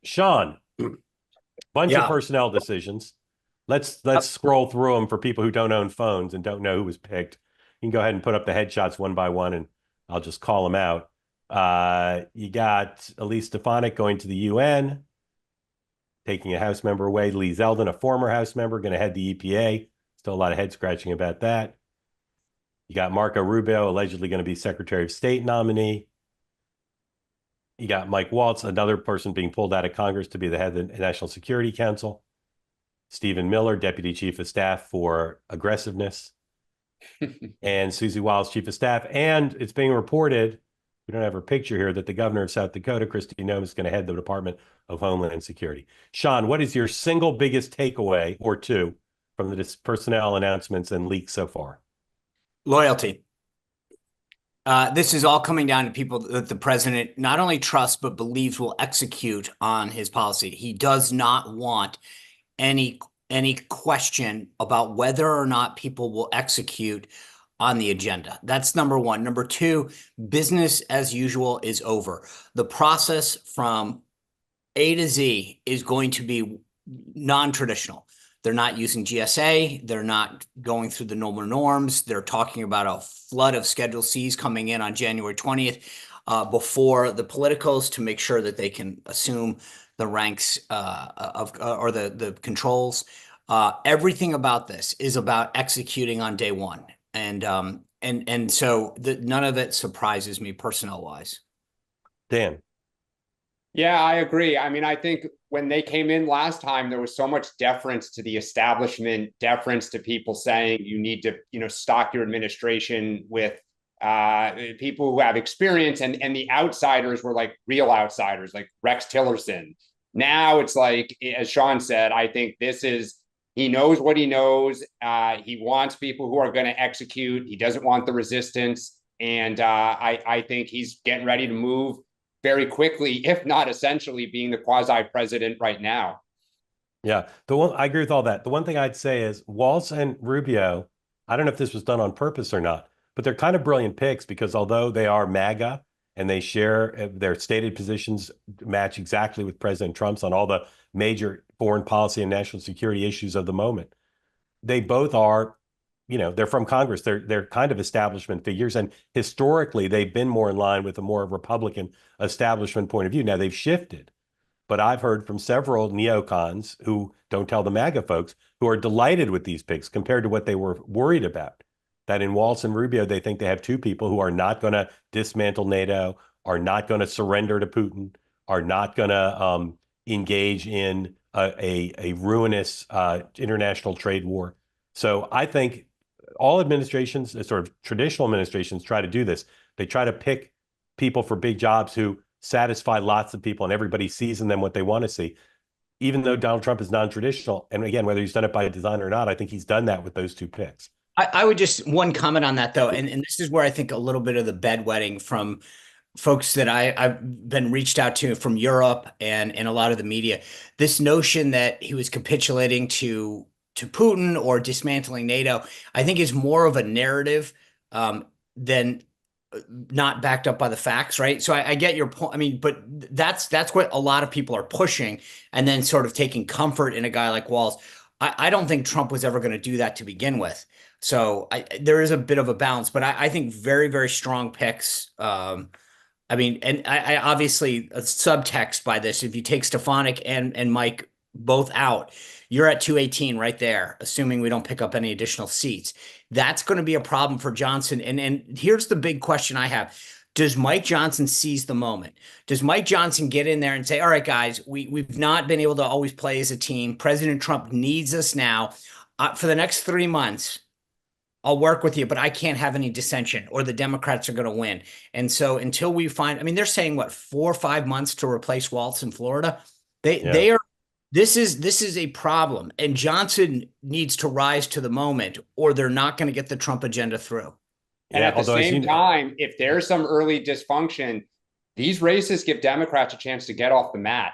Sean, bunch of Yeah. personnel decisions. Let's scroll through them for people who don't own phones and don't know who was picked. You can go ahead and put up the headshots one by one, and I'll just call them out. You got Elise Stefanik going to the UN, taking a House member away. Lee Zeldin, a former House member, going to head the EPA. Still a lot of head scratching about that. You got Marco Rubio, allegedly going to be Secretary of State nominee. You got Mike Waltz, another person being pulled out of Congress to be the head of the National Security Council. Stephen Miller, Deputy Chief of Staff for aggressiveness. And Susie Wiles, Chief of Staff. And it's being reported, we don't have her picture here, that the governor of South Dakota, Kristi Noem, is going to head the Department of Homeland Security. Sean, what is your single biggest takeaway or two from the personnel announcements and leaks so far? Loyalty. This is all coming down to people that the president not only trusts, but believes will execute on his policy. He does not want any question about whether or not people will execute on the agenda. That's number one. Number two, business as usual is over. The process from A to Z is going to be non-traditional. They're not using GSA. They're not going through the normal norms. They're talking about a flood of Schedule Cs coming in on January 20th before the politicals to make sure that they can assume the ranks or the controls. Everything about this is about executing on day one. And so none of it surprises me personnel wise. Dan. Yeah, I agree. I mean, I think when they came in last time, there was so much deference to the establishment, deference to people saying you need to, stock your administration with people who have experience, and the outsiders were like real outsiders, like Rex Tillerson. Now it's like, as Sean said, I think he knows what he knows. He wants people who are going to execute. He doesn't want the resistance. And I think he's getting ready to move very quickly, if not essentially being the quasi-president right now. Yeah, I agree with all that. The one thing I'd say is Waltz and Rubio, I don't know if this was done on purpose or not, but they're kind of brilliant picks because although they are MAGA and they share their stated positions match exactly with President Trump's on all the major foreign policy and national security issues of the moment, they both are, they're from Congress. They're kind of establishment figures. And historically, they've been more in line with a more Republican establishment point of view. Now they've shifted, but I've heard from several neocons who don't tell the MAGA folks who are delighted with these picks compared to what they were worried about. That in Waltz and Rubio, they think they have two people who are not going to dismantle NATO, are not going to surrender to Putin, are not going to engage in a ruinous international trade war. So I think all administrations, sort of traditional administrations, try to do this. They try to pick people for big jobs who satisfy lots of people and everybody sees in them what they want to see. Even though Donald Trump is non-traditional, and again, whether he's done it by design or not, I think he's done that with those two picks. I would just one comment on that though, and this is where I think a little bit of the bedwetting from folks that I've been reached out to from Europe and a lot of the media, this notion that he was capitulating to Putin or dismantling NATO, I think is more of a narrative than not backed up by the facts, right? So I get your point. I mean, but that's what a lot of people are pushing and then sort of taking comfort in a guy like Walz. I don't think Trump was ever going to do that to begin with. So there is a bit of a balance, but I think very, very strong picks. I mean, and I obviously a subtext by this, if you take Stefanik and Mike both out, you're at 218 right there, assuming we don't pick up any additional seats. That's going to be a problem for Johnson. And here's the big question I have. Does Mike Johnson seize the moment? Does Mike Johnson get in there and say, all right, guys, we've not been able to always play as a team. President Trump needs us now. For the next 3 months, I'll work with you, but I can't have any dissension or the Democrats are going to win. And so until we find, I mean, they're saying what, 4 or 5 months to replace Waltz in Florida. They are, this is a problem, and Johnson needs to rise to the moment or they're not going to get the Trump agenda through. And at the same time, if there's some early dysfunction, these races give Democrats a chance to get off the mat,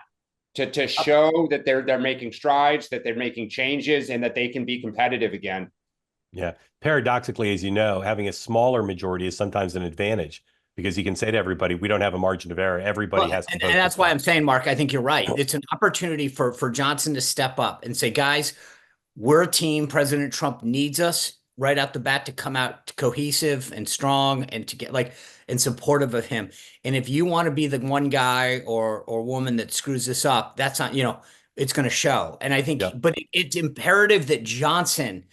to show that they're making strides, that they're making changes, and that they can be competitive again. Yeah. Paradoxically, as you know, having a smaller majority is sometimes an advantage because he can say to everybody, we don't have a margin of error. Everybody Well, has to and, vote and that's this why way. I'm saying, Mark, I think you're right. It's an opportunity for Johnson to step up and say, guys, we're a team. President Trump needs us right out the bat to come out cohesive and strong and to get like and supportive of him. And if you want to be the one guy or woman that screws this up, that's not, it's going to show. And I think, Yeah. but it's imperative that Johnson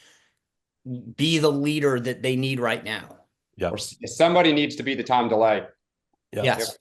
be the leader that they need right now. Yeah. Or somebody needs to be the Tom DeLay. Yeah. Yes.